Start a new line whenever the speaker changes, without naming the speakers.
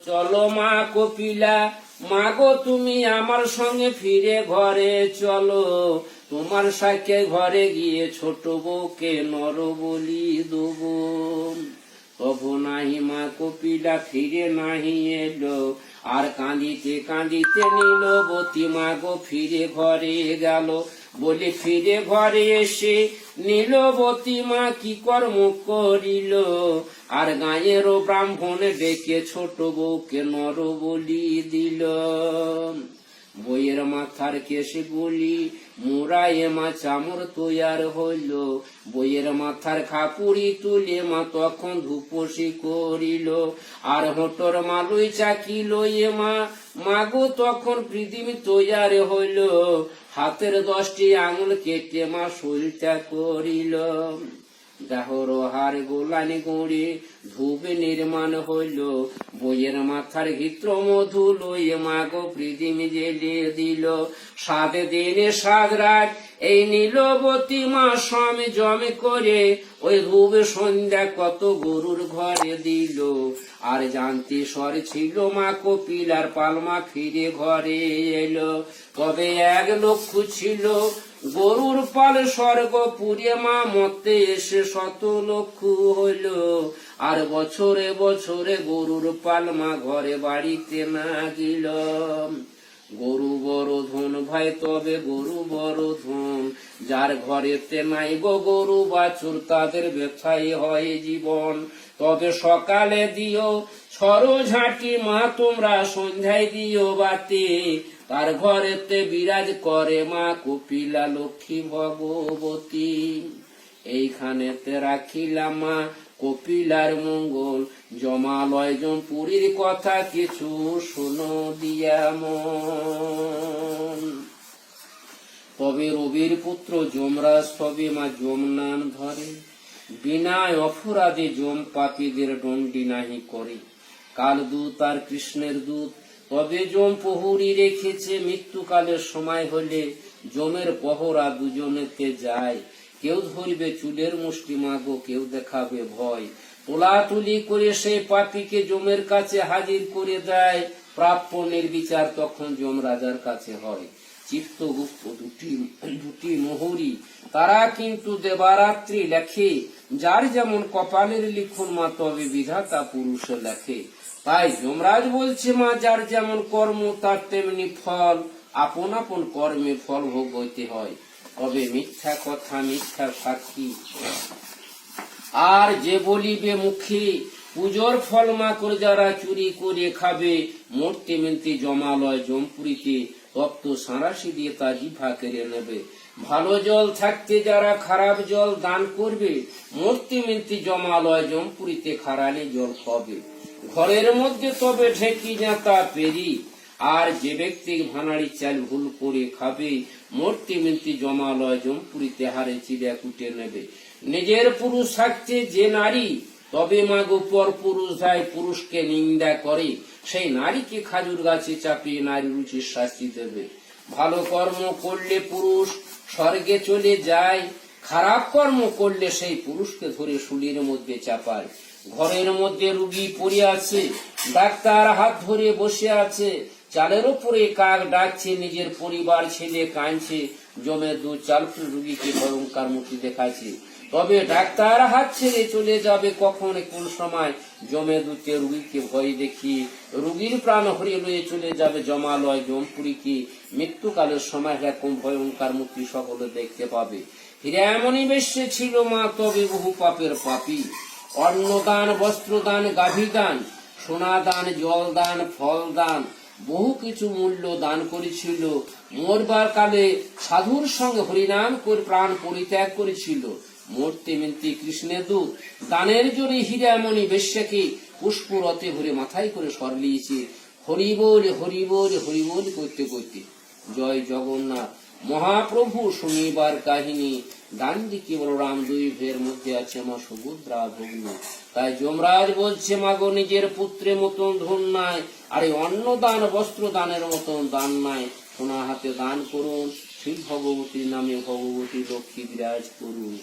চলো মা কপিলা, মা গো তুমি আমার সঙ্গে ফিরে ঘরে চলো, তোমার সাথে ঘরে গিয়ে ছোট বউকে নর বলি দেব। তবু নাহি মা কপিলা ফিরে নাহি এলো, আর কাঁদিতে কাঁদিতে নীলবতী মা গো ফিরে ঘরে গেল। বলে ফিরে ঘরে এসে নীলবতী মা কি কর্ম করিল, আর গাঁয়েরও ব্রাহ্মণ ডেকে ছোট বউকে নর বলি দিল। বইয়ের মাথার কেশে বলি মোরায়ে মা চামর তৈয়ার হইল, বইয়ের মাথার খাপুরি তুলে মা তখন ধূপসি করিল, আর হোটর মালুই চাকিল এ মা গো তখন পৃথিবী তৈয়ার হইল, হাতের 10টি আঙুল কেটে মা শরীরটা করিল। দেহর হার গোলানি গুঁড়ি ধূপে নির্মাণ হইল, বইয়ের মাথার ঘিত্র মধু লইয়ে মা গো পৃথিবী জেলে দিল। 7 দিনে 7 রাত এই নীলবতী মা স্বামী জমে করে ওই ধূপে সন্ধ্যা কত গরুর ঘরে দিল। আর জানতে স্বর ছিল মা কপিলার পালমা ফিরে ঘরে এলো। তবে 1 লক্ষ ছিল গরুর পাল স্বর্গপুরে মা মতে এসে 100 লক্ষ হইল। আর বছরে বছরে গরুর পাল মা ঘরে বাড়িতে না গেল। গরু বড় ধন ভাই, তবে গরু বড় ধন, যার ঘরেতে নাই গো গরু বাছুর তাদের ব্যথাই হয় জীবন। তবে সকালে দিও ঝাঁটি মা তোমরা, সন্ধ্যায় দিও বাতি, তার ঘরেতে বিরাজ করে মা কপিলা লক্ষ্মী ভগবতী। এইখানেতে রাখিলাম মা কপিলার মঙ্গল, জমালয় জমপুরীর কথা কিছু শোনো দিয়া মন। তবে রবির পুত্র যমরাজ তবে মা যমনান ধরে, বিনায় অপরাধে যম পাপীদের দণ্ডি নাহি করে। কাল দূত আর কৃষ্ণের দূত তবে যম প্রহরী রেখেছে, মৃত্যুকালের সময় হলে যমের পহরা দুজনেতে যায়। কেউ ধরবে চুলের মুষ্টি মাগো, কেউ দেখাবে ভয়, তোলাতুলি করে সেই পাপীকে যমের কাছে হাজির করে দেয়। প্রাপ্য নির্বিচার তখন যম রাজার কাছে হয়। চিত্তগুপ্ত দুটি মোহরী, তারা কিন্তু দেবারাত্রি লেখে, যার যেমন কপালের লিখন মা তবে বিধাতা পুরুষে লেখে। তাই যমরাজ বলছে মা যার যেমন কর্ম তার তেমনি ফল, আপন আপন কর্মে ফল ভোগ হইতে হয়। তবে মিথ্যা কথা মিথ্যা সাক্ষী, আর যে বলিবে মুখে পুজোর ফল মা করে যারা চুরি করে খাবে, মূর্তি মিনতি জমালয় জমপুরীতে তপ্ত সাঁড়াশি দিয়ে তা জিভা কেড়ে নেবে। ভালো জল থাকতে যারা খারাপ জল দান করবে, মূর্তি মিনতি জমালয় জমপুরীতে খারানি জল খাবে। ঘরের মধ্যে তবে ঢেকি জাঁতা পেরি, আর যে ব্যক্তি ভানাড়ি চাল ভুল করে খাবে, মূর্তি মিনতি জমালয় জমপুরীতে হারে চিড়া কুটে নেবে। নিজের পুরুষ থাকতে যে নারী তবে মাগো পর পুরুষ যায় পুরুষকে নিন্দা করে, সেই নারীকে খাজুর গাছে চাপিয়ে নারী রুচির শাস্তি দেবে। ভালো কর্ম করলে পুরুষ স্বর্গে চলে যায়, খারাপ কর্ম করলে সেই পুরুষকে ধরে শুলির মধ্যে চাপায়। ঘরের মধ্যে রুগী পড়ে আছে, ডাক্তার হাত ধরে বসে আছে, চালের উপরে কাক ডাকছে, নিজের পরিবার ছেলে কাঁদছে, জমের 2 চাল রুগীকে ভয়ঙ্কর মূর্তি দেখাচ্ছে। তবে ডাক্তার হাত ছেড়ে চলে যাবে কখন কোন সময়, জমে দুতে রুগীকে ভয় দেখিয়ে রুগীর প্রাণ হরিয়ে লয়ে চলে যাবে জমালয় জমপুরীকে। মৃত্যুকালের সময় এরকম ভয়ঙ্কর মূর্তি সকলে দেখতে পাবে। হীরামণি বেশ্যে ছিল মা তবে বহু পাপের পাপী, অন্নদান বস্ত্রদান গাভীদান সোনাদান জলদান ফলদান বহু কিছু মূল্য দান করেছিল। মরবার কালে সাধুর সঙ্গে হরিনাম করে প্রাণ পরিত্যাগ করেছিল। মূর্তি মিনতি কৃষ্ণের দূত দানের জোরে হীরামণি বেশ্যাকে পুষ্পরথে ভরে মাথায় করে সরলিয়েছে। হরিবোল হরিবোল হরিবোল করতে করতে জয় জগন্নাথ। মহাপ্রভু শুনিবার কাহিনী, ডানদিকে বলরাম 2 ভের মধ্যে আছে মা সুভদ্রা ভগ্নী। তাই যমরাজ বলছে মাগো নিজের পুত্রের মতন ধন নাই, আর এই অন্নদান বস্ত্র দানের মতন দান নাই। সোনা হাতে দান করুন, শ্রী ভগবতীর নামে ভগবতী লক্ষ্মী বিরাজ করুন।